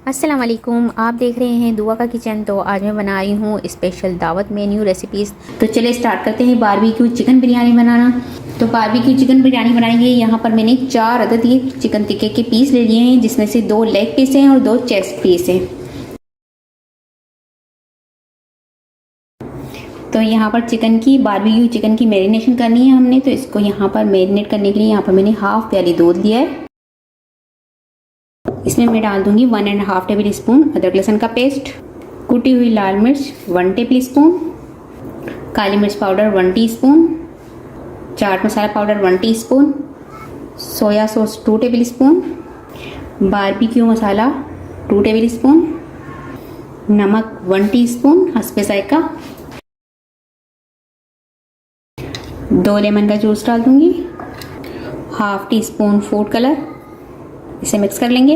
अस्सलाम वालेकुम, आप देख रहे हैं दुआ का किचन। तो आज मैं बना रही हूँ स्पेशल दावत मेन्यू रेसिपीज़। तो चलिए स्टार्ट करते हैं बारबेक्यू चिकन बिरयानी बनाना। तो बारबेक्यू चिकन बिरयानी बनाने के लिए यहाँ पर मैंने 4 अदद ये चिकन टिक्के के पीस ले लिए हैं, जिसमें से 2 लेग पीस हैं और 2 चेस्ट पीस हैं। तो यहाँ पर बारबेक्यू चिकन की मैरिनेशन करनी है हमने। तो इसको यहाँ पर मैरिनेट करने के लिए यहाँ पर मैंने हाफ प्याली दूध लिया है। इसमें मैं डाल दूंगी 1.5 टेबल स्पून अदरक लहसुन का पेस्ट, कुटी हुई लाल मिर्च 1 टेबल स्पून, काली मिर्च powder 1 teaspoon, chaat masala powder 1 teaspoon, soya sauce 2 tablespoon, barbecue masala 2 tablespoon, नमक 1 टीस्पून हस्बे जायका, 2 लेमन का जूस डाल दूंगी, half teaspoon food colour. इसे मिक्स कर लेंगे।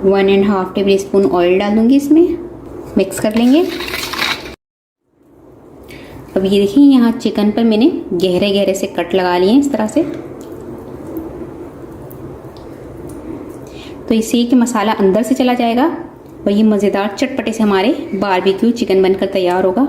1.5 टेबल स्पून ऑयल डाल दूंगी, इसमें मिक्स कर लेंगे। अब ये देखिए, यहाँ चिकन पर मैंने गहरे गहरे से कट लगा लिए हैं इस तरह से। तो इससे कि मसाला अंदर से चला जाएगा और ये मज़ेदार चटपटे से हमारे बारबेक्यू चिकन बनकर तैयार होगा।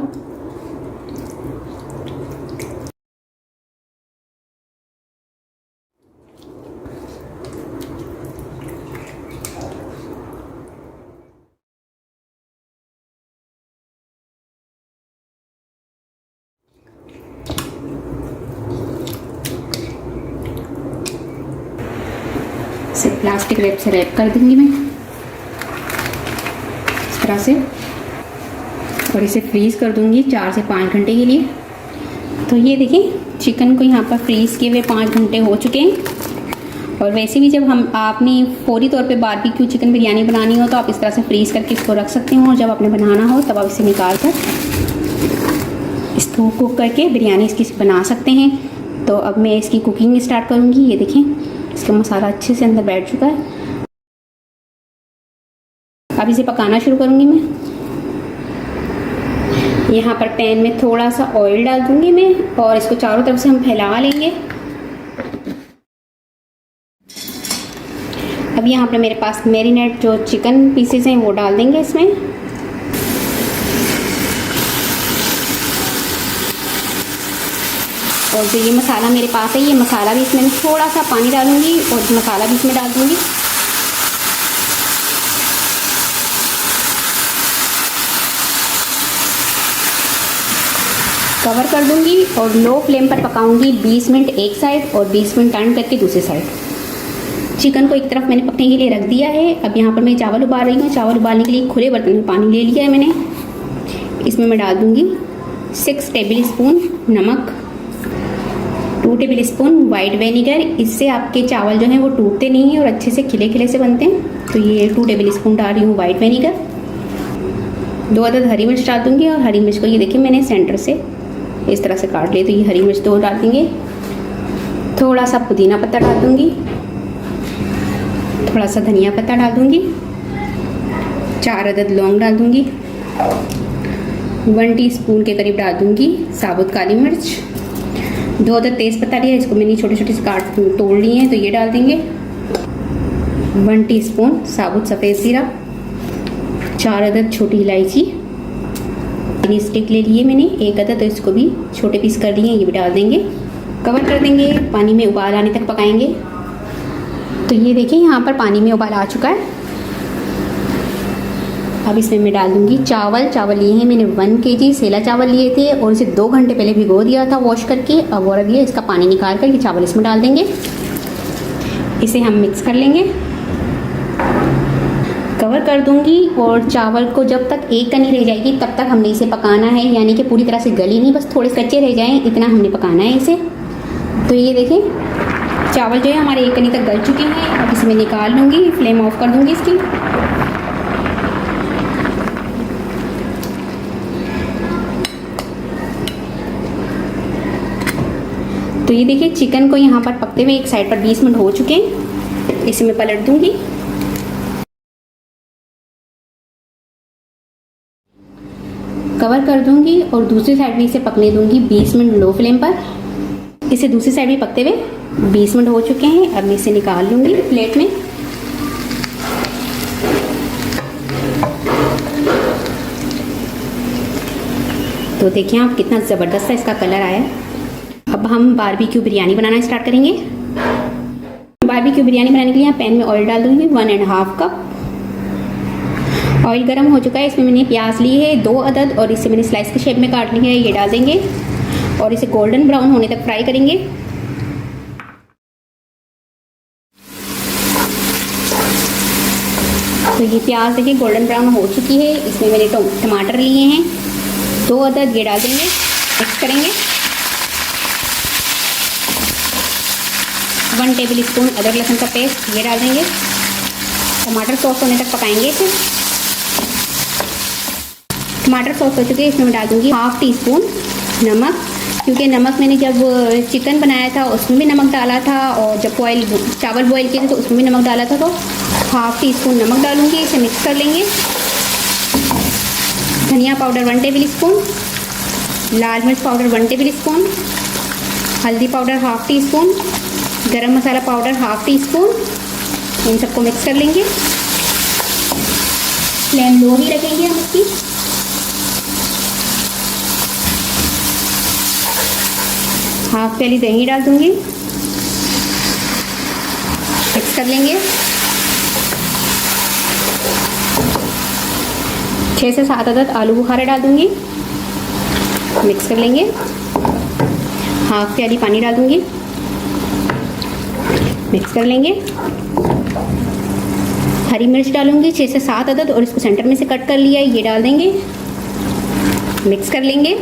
इसे प्लास्टिक रैप से रैप कर दूंगी मैं इस तरह से, और इसे फ्रीज कर दूंगी 4 से 5 घंटे के लिए। तो ये देखिए, चिकन को यहाँ पर फ्रीज किए हुए 5 घंटे हो चुके हैं। और वैसे भी जब आपने फौरी तौर पे बारबेक्यू चिकन बिरयानी बनानी हो तो आप इस तरह से फ्रीज करके इसको रख सकते हो, और जब आपने बनाना हो तब आप इसे निकाल कर इसको कुक करके बिरयानी इसकी बना सकते हैं। तो अब मैं इसकी कुकिंग स्टार्ट करूँगी। ये देखें, इसका मसाला अच्छे से अंदर बैठ चुका है। अब इसे पकाना शुरू करूंगी मैं। यहाँ पर पैन में थोड़ा सा ऑयल डाल दूंगी मैं, और इसको चारों तरफ से हम फैला लेंगे। अब यहाँ पर मेरे पास मैरिनेट जो चिकन पीसेस हैं वो डाल देंगे इसमें। और जो ये मसाला मेरे पास है, ये मसाला भी इसमें थोड़ा सा पानी डालूंगी और मसाला भी इसमें डाल दूंगी। कवर कर दूंगी और लो फ्लेम पर पकाऊंगी 20 मिनट एक साइड और 20 मिनट टर्न करके दूसरी साइड। चिकन को एक तरफ मैंने पकने के लिए रख दिया है। अब यहाँ पर मैं चावल उबाल रही हूँ। चावल उबालने के लिए खुले बर्तन में पानी ले लिया है मैंने। इसमें मैं डाल दूंगी 6 टेबल स्पून नमक, 2 टेबल स्पून वाइट विनेगर। इससे आपके चावल जो हैं वो टूटते नहीं हैं और अच्छे से खिले खिले से बनते हैं। तो ये 2 टेबल स्पून डाल रही हूँ वाइट विनेगर। 2 अदद हरी मिर्च डाल दूँगी, और हरी मिर्च को ये देखिए मैंने सेंटर से इस तरह से काट लिया। तो ये हरी मिर्च 2 डाल देंगे। थोड़ा सा पुदीना पत्ता डाल दूँगी, थोड़ा सा धनिया पत्ता डाल दूँगी, 4 अदद लौंग डाल दूँगी, 1 टीस्पून के करीब डाल दूँगी साबुत काली मिर्च, 2 अदद तेज़ पत्ता लिया, इसको मैंने छोटे छोटे से काट तोड़ लिए हैं तो ये डाल देंगे, 1 टीस्पून साबुत सफ़ेद ज़ीरा, 4 अदद छोटी इलायची, स्टिक ले लिए मैंने 1 अदद, तो इसको भी छोटे पीस कर लिए, ये भी डाल देंगे। कवर कर देंगे, पानी में उबाल आने तक पकाएंगे। तो ये देखिए, यहाँ पर पानी में उबाल आ चुका है। अब इसमें मैं डाल दूंगी चावल लिए हैं मैंने 1 kg सेला चावल लिए थे, और इसे 2 घंटे पहले भिगो दिया था वॉश करके। अब और ये इसका पानी निकाल कर ये चावल इसमें डाल देंगे। इसे हम मिक्स कर लेंगे। कवर कर दूंगी, और चावल को जब तक एक कनी रह जाएगी तब तक हमने इसे पकाना है, यानी कि पूरी तरह से गली नहीं, बस थोड़े कच्चे रह जाएं इतना हमने पकाना है इसे। तो ये देखें, चावल जो है हमारे एक कनी तक गल चुके हैं। अब इसे मैं निकाल लूँगी, फ्लेम ऑफ कर दूँगी इसकी। तो ये देखिए, चिकन को यहाँ पर पकते हुए एक साइड पर 20 मिनट हो चुके हैं। इसे मैं पलट दूँगी। कवर कर दूंगी और दूसरी साइड भी इसे पकने दूंगी 20 मिनट लो फ्लेम पर। इसे दूसरी साइड भी पकते हुए 20 मिनट हो चुके हैं। अब मैं इसे निकाल लूँगी प्लेट में। तो देखिए आप कितना ज़बरदस्त इसका कलर आया है। अब हम बारबेक्यू बिरयानी बनाना स्टार्ट करेंगे। बारबेक्यू बिरयानी बनाने के लिए पैन में ऑयल डाल दूँगी 1.5 कप। ऑयल गर्म हो चुका है, इसमें मैंने प्याज ली है 2 अदद और इसे मैंने स्लाइस के शेप में काट ली है। ये डाल देंगे और इसे गोल्डन ब्राउन होने तक फ्राई करेंगे। तो ये प्याज देखिए गोल्डन ब्राउन हो चुकी है। इसमें मैंने टमाटर लिए हैं 2 अदद, ये डाल देंगे, मिक्स करेंगे। 1 टेबल स्पून अदरक लहसुन का पेस्ट ये डाल देंगे। टमाटर सॉस होने तक पकाएंगे इसे। टमाटर सॉस हो चुके हैं, इसमें मैं डाल दूँगी 1/2 टीस्पून नमक, क्योंकि नमक मैंने जब चिकन बनाया था उसमें भी नमक डाला था और जब चावल बॉईल किए थे तो उसमें भी नमक डाला था। तो 1/2 टीस्पून नमक डालूँगी, इसे मिक्स कर लेंगे। धनिया पाउडर 1 टेबल स्पून, लाल मिर्च पाउडर 1 टेबल स्पून, हल्दी पाउडर 1/2 टीस्पून, गरम मसाला पाउडर 1/2 टीस्पून। इन सबको मिक्स कर लेंगे। फ्लेम लो ही रखेंगे हम इसकी। हाफ प्याली दही डाल दूंगी, मिक्स कर लेंगे। 6 से 7 अदद आलू बुखारे डाल दूंगी, मिक्स कर लेंगे। हाफ प्याली पानी डाल दूंगी, मिक्स कर लेंगे। हरी मिर्च डालूंगी 6 से 7 अदद और इसको सेंटर में से कट कर लिया है, ये डाल देंगे, मिक्स कर लेंगे।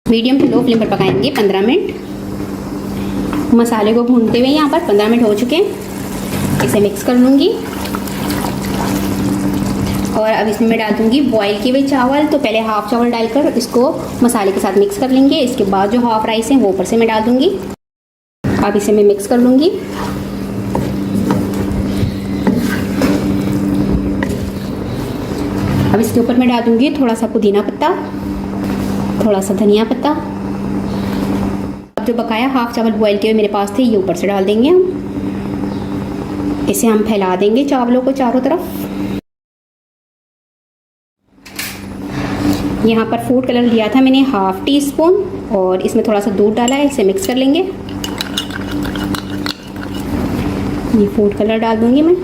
मीडियम टू लो फ्लेम पर पकाएंगे 15 मिनट। मसाले को भूनते हुए यहाँ पर 15 मिनट हो चुके हैं। इसे मिक्स कर लूँगी और अब इसमें मैं डाल दूँगी बॉईल किए हुए चावल। तो पहले हाफ चावल डालकर इसको मसाले के साथ मिक्स कर लेंगे। इसके बाद जो हाफ राइस है वो ऊपर से मैं डाल दूँगी। अब इसे मैं मिक्स कर लूँगी। अब इसके ऊपर मैं डाल दूँगी थोड़ा सा पुदीना पत्ता, थोड़ा सा धनिया पत्ता। अब जो बकाया हाफ चावल बॉईल किए हुए मेरे पास थे ये ऊपर से डाल देंगे हम। इसे हम फैला देंगे चावलों को चारों तरफ। यहाँ पर फूड कलर लिया था मैंने 1/2 टीस्पून और इसमें थोड़ा सा दूध डाला है, इसे मिक्स कर लेंगे। ये फूड कलर डाल दूंगी मैं।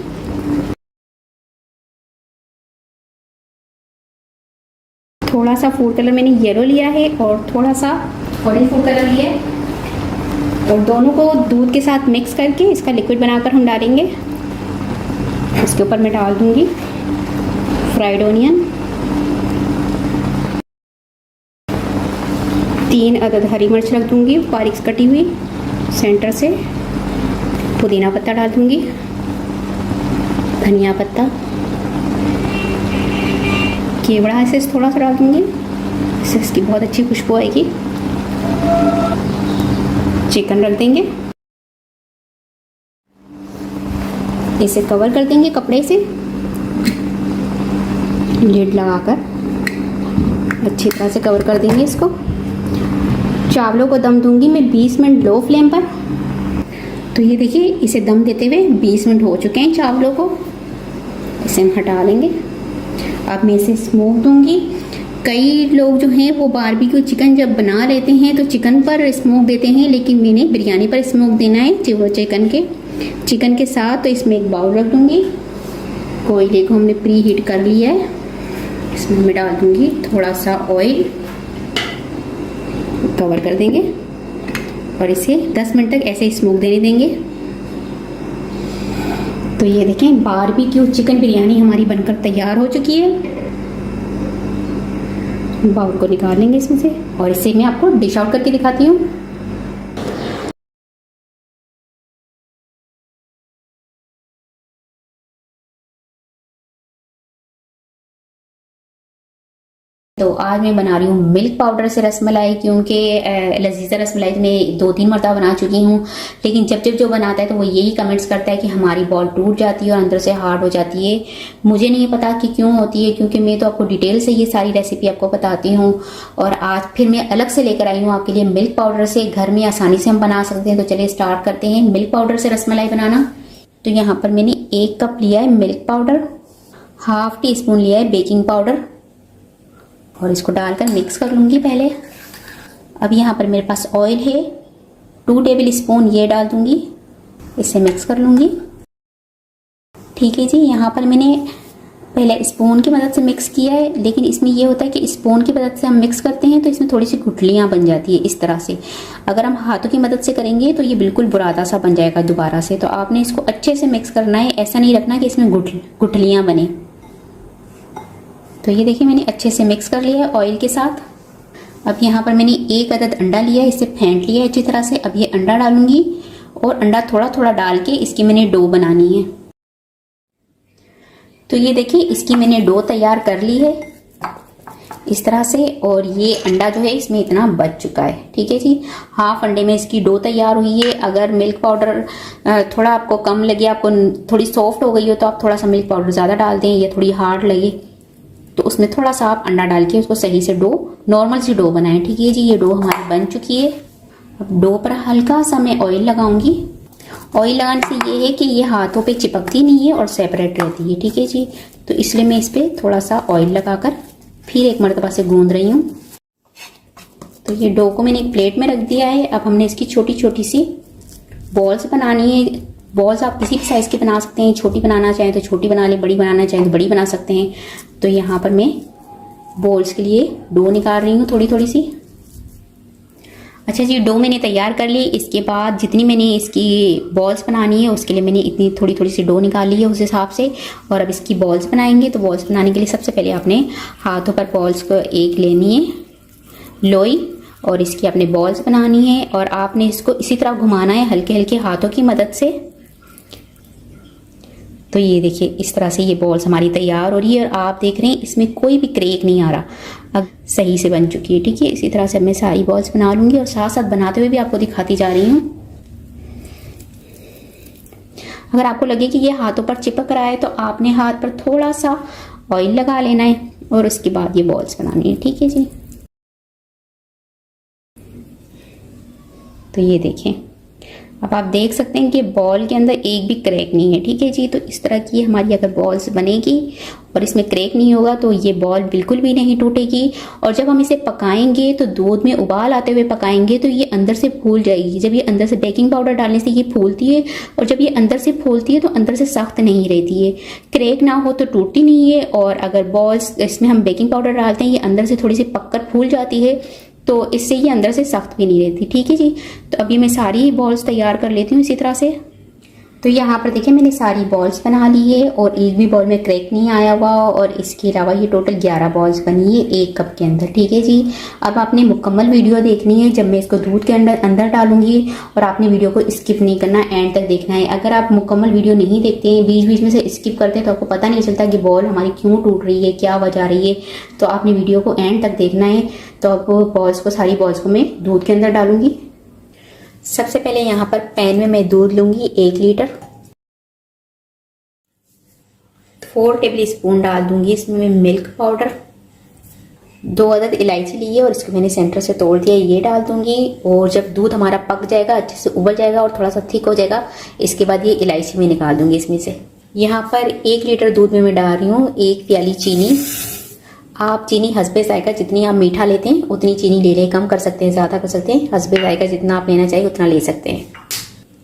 थोड़ा सा फूड कलर मैंने येलो लिया है और थोड़ा सा ऑरेंज फूड कलर लिया है और दोनों को दूध के साथ मिक्स करके इसका लिक्विड बनाकर हम डालेंगे। इसके ऊपर मैं डाल दूंगी फ्राइड ऑनियन, 3 अदद हरी मिर्च रख दूंगी बारीक कटी हुई सेंटर से। पुदीना पत्ता डाल दूंगी, धनिया पत्ता, केवड़ा ऐसे थोड़ा सा डाल दूंगी, इससे इसकी बहुत अच्छी खुशबू आएगी। चिकन रख देंगे, इसे कवर कर देंगे कपड़े से लिड लगाकर, अच्छी तरह से कवर कर देंगे इसको। चावलों को दम दूंगी मैं 20 मिनट लो फ्लेम पर। तो ये देखिए इसे दम देते हुए 20 मिनट हो चुके हैं चावलों को। इसे हम हटा लेंगे। अब मैं इसे स्मोक दूंगी। कई लोग जो हैं वो बारबेक्यू चिकन जब बना लेते हैं तो चिकन पर स्मोक देते हैं, लेकिन मैंने बिरयानी पर स्मोक देना है चिकन के साथ। तो इसमें एक बाउल रख दूंगी। कोयले को हमने प्री हीट कर लिया है, इसमें मैं डाल दूंगी थोड़ा सा ऑयल, कवर कर देंगे और इसे 10 मिनट तक ऐसे ही स्मोक देने देंगे। तो ये देखें बारबेक्यू चिकन बिरयानी हमारी बनकर तैयार हो चुकी है। बाउल को निकाल लेंगे इसमें से और इसे मैं आपको डिश आउट करके दिखाती हूँ। तो आज मैं बना रही हूँ मिल्क पाउडर से रसमलाई, क्योंकि लजीजा रसमलाई तो मैं 2-3 मरतबा बना चुकी हूँ, लेकिन जब जब जो बनाता है तो वो यही कमेंट्स करता है कि हमारी बॉल टूट जाती है और अंदर से हार्ड हो जाती है। मुझे नहीं पता कि क्यों होती है, क्योंकि मैं तो आपको डिटेल से ये सारी रेसिपी आपको बताती हूँ। और आज फिर मैं अलग से लेकर आई हूँ आपके लिए मिल्क पाउडर से, घर में आसानी से हम बना सकते हैं। तो चलिए स्टार्ट करते हैं मिल्क पाउडर से रसमलाई बनाना। तो यहाँ पर मैंने 1 कप लिया है milk powder, half tea spoon लिया है बेकिंग पाउडर और इसको डालकर मिक्स कर लूँगी पहले। अब यहाँ पर मेरे पास ऑयल है, 2 टेबल स्पून ये डाल दूँगी, इससे मिक्स कर लूँगी। ठीक है जी, यहाँ पर मैंने पहले स्पून की मदद से मिक्स किया है, लेकिन इसमें ये होता है कि स्पून की मदद से हम मिक्स करते हैं तो इसमें थोड़ी सी गुठलियाँ बन जाती है इस तरह से। अगर हम हाथों की मदद से करेंगे तो ये बिल्कुल बुरादा सा बन जाएगा दोबारा से। तो आपने इसको अच्छे से मिक्स करना है, ऐसा नहीं रखना कि इसमें गुठलियाँ बने। तो ये देखिए मैंने अच्छे से मिक्स कर लिया है ऑयल के साथ। अब यहाँ पर मैंने 1 अदद अंडा लिया है, इसे फेंट लिया है अच्छी तरह से। अब ये अंडा डालूंगी और अंडा थोड़ा थोड़ा डाल के इसकी मैंने डो बनानी है। तो ये देखिए इसकी मैंने डो तैयार कर ली है इस तरह से, और ये अंडा जो है इसमें इतना बच चुका है। ठीक है जी, हाफ अंडे में इसकी डो तैयार हुई है। अगर मिल्क पाउडर थोड़ा आपको कम लगे, आपको थोड़ी सॉफ्ट हो गई हो, तो आप थोड़ा सा मिल्क पाउडर ज़्यादा डाल दें, या थोड़ी हार्ड लगे तो उसमें थोड़ा सा आप अंडा डाल के उसको सही से डो, नॉर्मल सी डो बनाएं। ठीक है जी, ये डो हमारी बन चुकी है। अब डो पर हल्का सा मैं ऑयल लगाऊंगी। ऑयल लगाने से ये है कि ये हाथों पे चिपकती नहीं है और सेपरेट रहती है। ठीक है जी, तो इसलिए मैं इस पर थोड़ा सा ऑयल लगाकर फिर एक मरतबा से गूंद रही हूँ। तो ये डो को मैंने एक प्लेट में रख दिया है। अब हमने इसकी छोटी छोटी सी बॉल्स बनानी है। बॉल्स आप किसी भी साइज की बना सकते हैं, छोटी बनाना चाहें तो छोटी बना लें, बड़ी बनाना चाहें तो बड़ी बना सकते हैं। तो यहाँ पर मैं बॉल्स के लिए डो निकाल रही हूँ थोड़ी थोड़ी सी। अच्छा जी, डो मैंने तैयार कर ली। इसके बाद जितनी मैंने इसकी बॉल्स बनानी है उसके लिए मैंने इतनी थोड़ी थोड़ी सी डो निकाल ली है उस हिसाब से। और अब इसकी बॉल्स बनाएंगे। तो बॉल्स बनाने के लिए सबसे पहले आपने हाथों पर बॉल्स को एक लेनी है लोई, और इसकी आपने बॉल्स बनानी है और आपने इसको इसी तरह घुमाना है हल्के हल्के हाथों की मदद से। तो ये देखिए इस तरह से ये बॉल्स हमारी तैयार हो रही है और आप देख रहे हैं इसमें कोई भी क्रैक नहीं आ रहा, अब सही से बन चुकी है। ठीक है, इसी तरह से मैं सारी बॉल्स बना लूँगी और साथ साथ बनाते हुए भी आपको दिखाती जा रही हूँ। अगर आपको लगे कि ये हाथों पर चिपक रहा है तो आपने हाथ पर थोड़ा सा ऑयल लगा लेना है और उसके बाद ये बॉल्स बनानी है। ठीक है जी, तो ये देखें, अब आप देख सकते हैं कि बॉल के अंदर एक भी क्रैक नहीं है। ठीक है जी, तो इस तरह की हमारी अगर बॉल्स बनेगी और इसमें क्रैक नहीं होगा तो ये बॉल बिल्कुल भी नहीं टूटेगी। और जब हम इसे पकाएंगे तो दूध में उबाल आते हुए पकाएंगे तो ये अंदर से फूल जाएगी। जब ये अंदर से बेकिंग पाउडर डालने से ये फूलती है, और जब ये अंदर से फूलती है तो अंदर से सख्त नहीं रहती है। क्रैक ना हो तो टूटती नहीं है। और अगर बॉल्स इसमें हम बेकिंग पाउडर डालते हैं, ये अंदर से थोड़ी सी पककर फूल जाती है, तो इससे ये अंदर से सख्त भी नहीं रहती। ठीक है जी, तो अभी मैं सारी बॉल्स तैयार कर लेती हूँ इसी तरह से। तो यहाँ पर देखिए मैंने सारी बॉल्स बना ली है और एक भी बॉल में क्रैक नहीं आया हुआ, और इसके अलावा ये टोटल 11 बॉल्स बनी है 1 कप के अंदर। ठीक है जी, अब आपने मुकम्मल वीडियो देखनी है जब मैं इसको दूध के अंदर डालूंगी, और आपने वीडियो को स्किप नहीं करना, एंड तक देखना है। अगर आप मुकम्मल वीडियो नहीं देखते हैं, बीच बीच में से स्किप करते हैं, तो आपको पता नहीं चलता कि बॉल हमारी क्यों टूट रही है, क्या वजह आ रही है। तो आपने वीडियो को एंड तक देखना है। तो अब सारी बॉल्स को मैं दूध के अंदर डालूंगी। सबसे पहले यहाँ पर पैन में मैं दूध लूंगी 1 लीटर, 4 टेबल स्पून डाल दूंगी इसमें मैं मिल्क पाउडर, 2 अदद इलायची ली है और इसको मैंने सेंटर से तोड़ दिया, ये डाल दूंगी। और जब दूध हमारा पक जाएगा, अच्छे से उबल जाएगा और थोड़ा सा थिक हो जाएगा, इसके बाद ये इलायची में निकाल दूंगी इसमें से। यहाँ पर 1 लीटर दूध में मैं डाल रही हूँ 1 प्याली चीनी। आप चीनी हस्बे जायका, जितनी आप मीठा लेते हैं उतनी चीनी ले लें, कम कर सकते हैं, ज़्यादा कर सकते हैं, हस्बे जायका जितना आप लेना चाहिए उतना ले सकते हैं।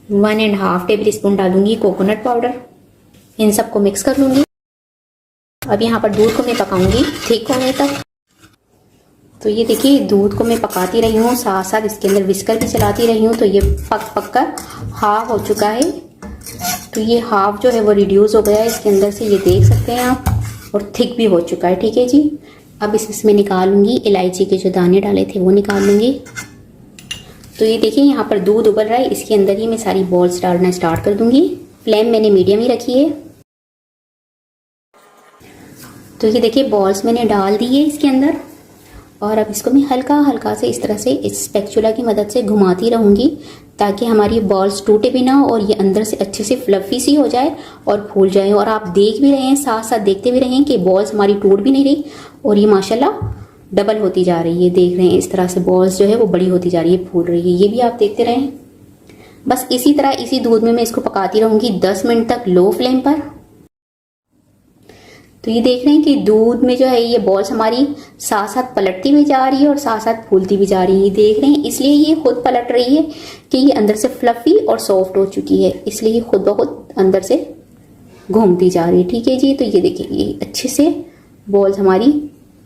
1.5 टेबल स्पून डालूंगी कोकोनट पाउडर, इन सबको मिक्स कर लूँगी। अब यहाँ पर दूध को मैं पकाऊंगी थिक होने तक। तो ये देखिए दूध को मैं पकाती रही हूँ, साथ साथ इसके अंदर विस्कर भी चलाती रही हूँ। तो ये पक कर हाफ हो चुका है। तो ये हाफ जो है वो रिड्यूस हो गया है इसके अंदर से, ये देख सकते हैं आप, और थिक भी हो चुका है। ठीक है जी, अब इसमें निकालूंगी इलायची के जो दाने डाले थे वो निकाल लूँगी। तो ये देखिए यहाँ पर दूध उबल रहा है, इसके अंदर ही मैं सारी बॉल्स डालना स्टार्ट कर दूंगी। फ्लेम मैंने मीडियम ही रखी है। तो ये देखिए बॉल्स मैंने डाल दी है इसके अंदर। और अब इसको मैं हल्का हल्का से इस तरह से इस स्पैचुला की मदद से घुमाती रहूँगी ताकि हमारी बॉल्स टूटे भी ना और ये अंदर से अच्छे से फ्लफी सी हो जाए और फूल जाए। और आप देख भी रहे हैं, साथ साथ देखते भी रहें कि बॉल्स हमारी टूट भी नहीं रही और ये माशाल्लाह डबल होती जा रही है। देख रहे हैं इस तरह से बॉल्स जो है वो बड़ी होती जा रही है, फूल रही है। ये भी आप देखते रहें। बस इसी तरह इसी दूध में मैं इसको पकाती रहूँगी 10 मिनट तक लो फ्लेम पर। तो ये देख रहे हैं कि दूध में जो है ये बॉल्स हमारी साथ साथ पलटती भी जा रही है और साथ साथ फूलती भी जा रही है। देख रहे हैं, इसलिए ये खुद पलट रही है कि ये अंदर से फ्लफी और सॉफ्ट हो चुकी है, इसलिए ये खुद ब खुद अंदर से घूमती जा रही है। ठीक है जी। तो ये देखिए ये अच्छे से बॉल्स हमारी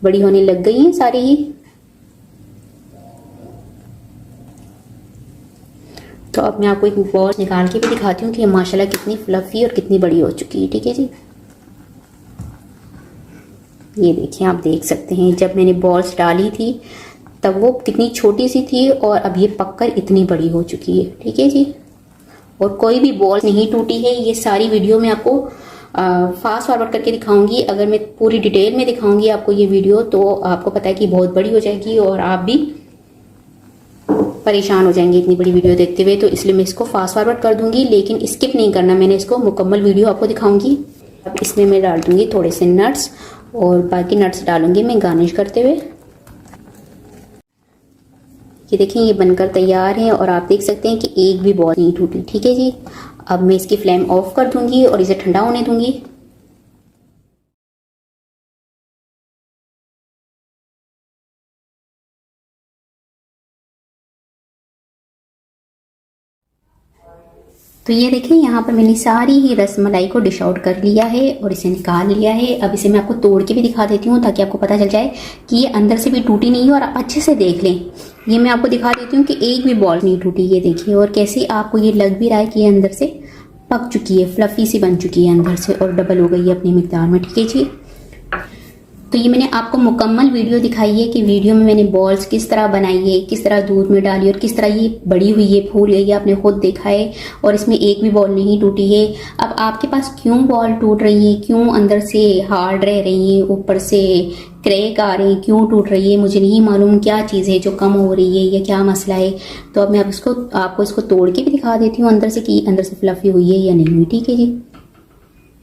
बड़ी होने लग गई हैं सारी ही। तो अब मैं आपको एक बॉल निकाल के भी दिखाती हूँ कि माशाल्लाह कितनी फ्लफी और कितनी बड़ी हो चुकी है। ठीक है जी। ये देखिए, आप देख सकते हैं जब मैंने बॉल्स डाली थी तब वो कितनी छोटी सी थी और अब ये पककर इतनी बड़ी हो चुकी है। ठीक है जी। और कोई भी बॉल नहीं टूटी है। ये सारी वीडियो मैं आपको फास्ट फॉरवर्ड करके दिखाऊंगी। अगर मैं पूरी डिटेल में दिखाऊंगी आपको ये वीडियो तो आपको पता है कि बहुत बड़ी हो जाएगी और आप भी परेशान हो जाएंगे इतनी बड़ी वीडियो देखते हुए। तो इसलिए मैं इसको फास्ट फॉरवर्ड कर दूंगी, लेकिन स्किप नहीं करना, मैंने इसको मुकम्मल वीडियो आपको दिखाऊंगी। अब इसमें मैं डाल दूंगी थोड़े से नट्स और बाकी नट्स डालूंगी मैं गार्निश करते हुए। ये देखें ये बनकर तैयार है और आप देख सकते हैं कि एक भी बॉल नहीं टूटी। ठीक है जी। अब मैं इसकी फ्लेम ऑफ कर दूंगी और इसे ठंडा होने दूंगी। तो ये देखें यहाँ पर मैंने सारी ही रसमलाई को डिश आउट कर लिया है और इसे निकाल लिया है। अब इसे मैं आपको तोड़ के भी दिखा देती हूँ ताकि आपको पता चल जाए कि ये अंदर से भी टूटी नहीं है। और अच्छे से देख लें, ये मैं आपको दिखा देती हूँ कि एक भी बॉल नहीं टूटी। ये देखिए, और कैसे आपको ये लग भी रहा है कि ये अंदर से पक चुकी है, फ्लफी सी बन चुकी है अंदर से और डबल हो गई है अपनी मिकदार में। ठीक है जी। तो ये मैंने आपको मुकम्मल वीडियो दिखाई है कि वीडियो में मैंने बॉल्स किस तरह बनाई है, किस तरह दूध में डाली और किस तरह ये बड़ी हुई है, फूल गई है, आपने खुद देखा है। और इसमें एक भी बॉल नहीं टूटी है। अब आपके पास क्यों बॉल टूट रही है, क्यों अंदर से हार्ड रह रही है, ऊपर से क्रैक आ रही है, क्यों टूट रही है, मुझे नहीं मालूम क्या चीज़ है जो कम हो रही है या क्या मसला है। तो अब मैं आपको इसको तोड़ के भी दिखा देती हूँ अंदर से कि अंदर से फ्लफी हुई है या नहीं हुई। ठीक है जी।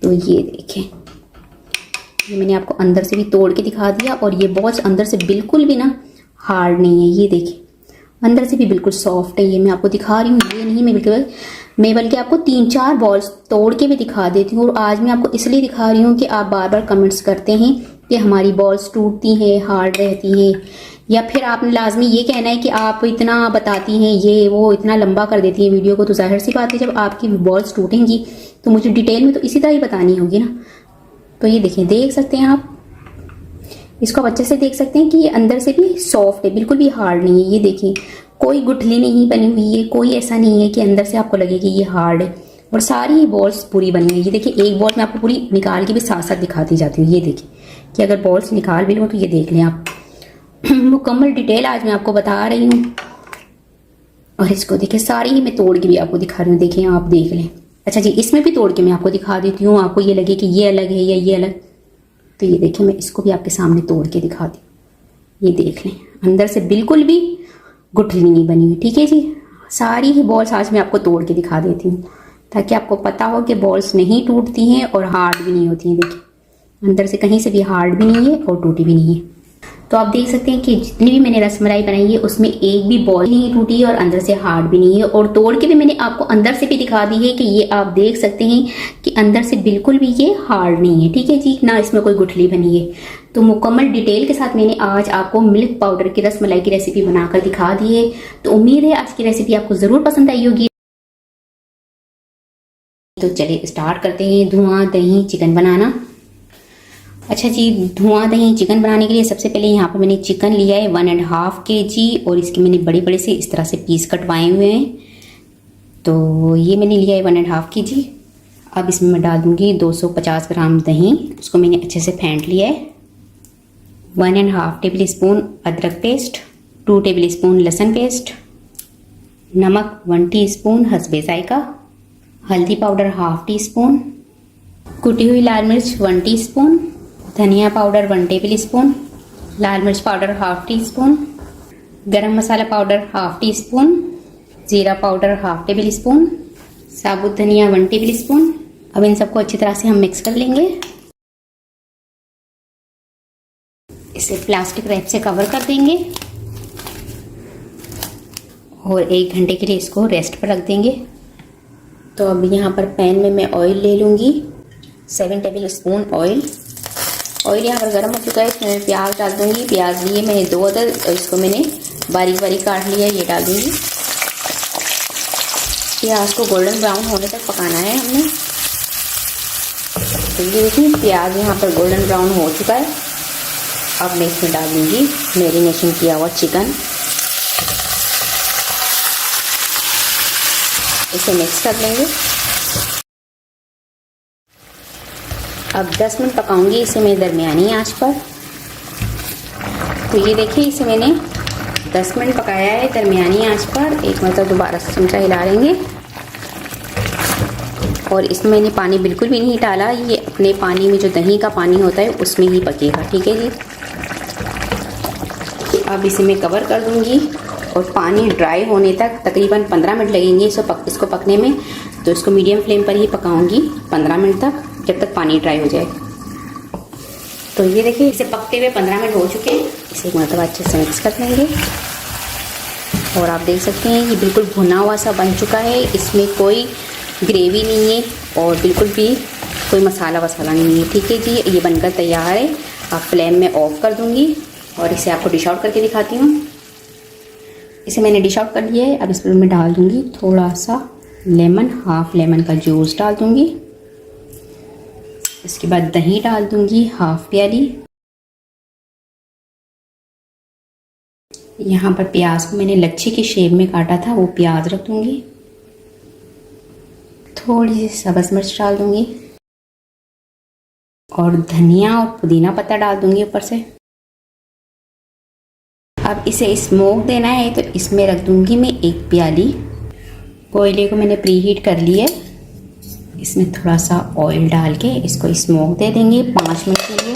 तो ये देखें, ये मैंने आपको अंदर से भी तोड़ के दिखा दिया और ये बॉल्स अंदर से बिल्कुल भी ना हार्ड नहीं है। ये देखिए अंदर से भी बिल्कुल सॉफ्ट है। ये मैं आपको दिखा रही हूँ, ये नहीं मैं बल्कि आपको 3-4 बॉल्स तोड़ के भी दिखा देती हूँ। और आज मैं आपको इसलिए दिखा रही हूँ कि आप बार बार कमेंट्स करते हैं कि हमारी बॉल्स टूटती हैं, हार्ड रहती हैं, या फिर आपने लाजमी ये कहना है कि आप इतना बताती हैं, ये वो इतना लंबा कर देती हैं वीडियो को। तो जाहिर सी बात है जब आपकी बॉल्स टूटेंगी तो मुझे डिटेल में तो इसी तरह ही बतानी होगी ना। तो ये देखिए, देख सकते हैं आप इसको अच्छे से देख सकते हैं कि ये अंदर से भी सॉफ्ट है, बिल्कुल भी हार्ड नहीं है। ये देखिए कोई गुठली नहीं बनी हुई है, कोई ऐसा नहीं है कि अंदर से आपको लगे कि ये हार्ड है। और सारी ही बॉल्स पूरी बनी है। ये देखिए एक बॉल मैं आपको पूरी निकाल के भी साथ साथ दिखाती जाती हूँ। ये देखिए कि अगर बॉल्स निकाल भी लूँ तो ये देख लें आप मुकम्मल डिटेल आज मैं आपको बता रही हूँ। और इसको देखिए सारी ही मैं तोड़ के भी आपको दिखा रही हूँ, देखिए आप देख लें। अच्छा जी, इसमें भी तोड़ के मैं आपको दिखा देती हूँ, आपको ये लगे कि ये अलग है या ये अलग। तो ये देखिए मैं इसको भी आपके सामने तोड़ के दिखा दी। ये देख लें अंदर से बिल्कुल भी गुठली नहीं बनी हुई। ठीक है जी। सारी ही बॉल्स आज मैं आपको तोड़ के दिखा देती हूँ ताकि आपको पता हो कि बॉल्स नहीं टूटती हैं और हार्ड भी नहीं होती हैं। देखिए अंदर से कहीं से भी हार्ड भी नहीं है और टूटी भी नहीं है। तो आप देख सकते हैं कि जितनी भी मैंने रसमलाई बनाई है उसमें एक भी बॉल नहीं टूटी है और अंदर से हार्ड भी नहीं है। और तोड़ के भी मैंने आपको अंदर से भी दिखा दी है कि ये आप देख सकते हैं कि अंदर से बिल्कुल भी ये हार्ड नहीं है। ठीक है जी, ना इसमें कोई गुठली बनी है। तो मुकम्मल डिटेल के साथ मैंने आज आपको मिल्क पाउडर की रसमलाई की रेसिपी बनाकर दिखा दी है। तो उम्मीद है आज की रेसिपी आपको जरूर पसंद आई होगी। तो चलिए स्टार्ट करते हैं धुआं दही चिकन बनाना। अच्छा जी, धुआं दही चिकन बनाने के लिए सबसे पहले यहाँ पर मैंने चिकन लिया है 1.5 kg और इसके मैंने बड़े बड़े से इस तरह से पीस कटवाए हुए हैं। तो ये मैंने लिया है 1.5 kg। अब इसमें मैं डाल दूँगी 250 ग्राम दही, उसको मैंने अच्छे से फेंट लिया है। 1.5 टेबल स्पून अदरक पेस्ट, 2 टेबल स्पून लहसुन पेस्ट, नमक 1 टीस्पून हस्बे जायका, हल्दी पाउडर 1/2 टीस्पून, कुटी हुई लाल मिर्च 1 टीस्पून, धनिया पाउडर 1 टेबल स्पून, लाल मिर्च पाउडर हाफ टी स्पून, गरम मसाला पाउडर हाफ टी स्पून, जीरा पाउडर हाफ टेबल स्पून, साबुत धनिया 1 टेबल स्पून। अब इन सबको अच्छी तरह से हम मिक्स कर लेंगे। इसे प्लास्टिक रैप से कवर कर देंगे और 1 घंटे के लिए इसको रेस्ट पर रख देंगे। तो अब यहाँ पर पैन में मैं ऑयल ले लूँगी, 7 टेबल स्पून ऑयल। ऑयल यहाँ पर गर्म हो चुका है, इसमें मैं प्याज डाल दूँगी। प्याज लिए मैंने 2 अदर और इसको मैंने बारीक बारीक काट लिया, ये डाल दूँगी। प्याज को गोल्डन ब्राउन होने तक पकाना है हमने। तो ये देखिए प्याज यहाँ पर गोल्डन ब्राउन हो चुका है। अब मैं इसमें डाल दूँगी मैरिनेशन किया हुआ चिकन। इसे मिक्स कर लेंगे। अब 10 मिनट पकाऊंगी इसे मैं दरमियानी आंच पर। तो ये देखिए इसे मैंने 10 मिनट पकाया है दरमियानी आंच पर। एक मतलब दोबारा से चमचा हिला लेंगे और इसमें मैंने पानी बिल्कुल भी नहीं डाला, ये अपने पानी में जो दही का पानी होता है उसमें ही पकेगा, ठीक है जी। अब इसे मैं कवर कर दूंगी और पानी ड्राई होने तक तकरीबन 15 मिनट लगेंगे इसको पकने में। तो इसको मीडियम फ्लेम पर ही पकाऊंगी 15 मिनट तक, जब तक पानी ड्राई हो जाए। तो ये देखिए इसे पकते हुए 15 मिनट हो चुके हैं। इसे एक मरतबा अच्छे से मिक्स कर लेंगे और आप देख सकते हैं ये बिल्कुल भुना हुआ सा बन चुका है। इसमें कोई ग्रेवी नहीं है और बिल्कुल भी कोई मसाला वसाला नहीं है, ठीक है जी। ये बनकर तैयार है। अब फ्लेम में ऑफ कर दूंगी और इसे आपको डिश आउट करके दिखाती हूँ। इसे मैंने डिश आउट कर लिया है। अब इसमें मैं डाल दूंगी थोड़ा सा लेमन, हाफ लेमन का जूस डाल दूंगी। इसके बाद दही डाल दूंगी हाफ प्याली। यहाँ पर प्याज को मैंने लच्छी के शेप में काटा था, वो प्याज रख दूंगी। थोड़ी सी सब्ज़ मिर्च डाल दूंगी और धनिया और पुदीना पत्ता डाल दूंगी ऊपर से। अब इसे स्मोक देना है तो इसमें रख दूंगी मैं 1 प्याली। कोयले को मैंने प्री हीट कर लिया है। इसमें थोड़ा सा ऑयल डाल के इसको स्मोक दे देंगे 5 मिनट के लिए।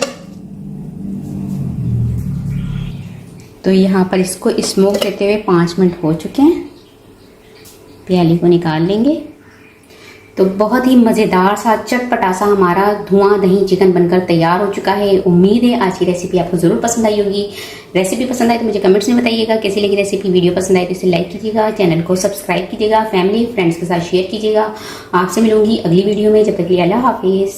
तो यहाँ पर इसको स्मोक देते हुए 5 मिनट हो चुके हैं। प्याली को निकाल लेंगे। तो बहुत ही मज़ेदार सा चटपटा सा हमारा धुआं दही चिकन बनकर तैयार हो चुका है। उम्मीद है आज की रेसिपी आपको ज़रूर पसंद आई होगी। रेसिपी पसंद आए तो मुझे कमेंट्स में बताइएगा कैसी लगी रेसिपी। वीडियो पसंद आए तो इसे लाइक कीजिएगा, चैनल को सब्सक्राइब कीजिएगा, फैमिली फ्रेंड्स के साथ शेयर कीजिएगा। आपसे मिलूंगी अगली वीडियो में। जब तक के लिए अल्लाह हाफिज़।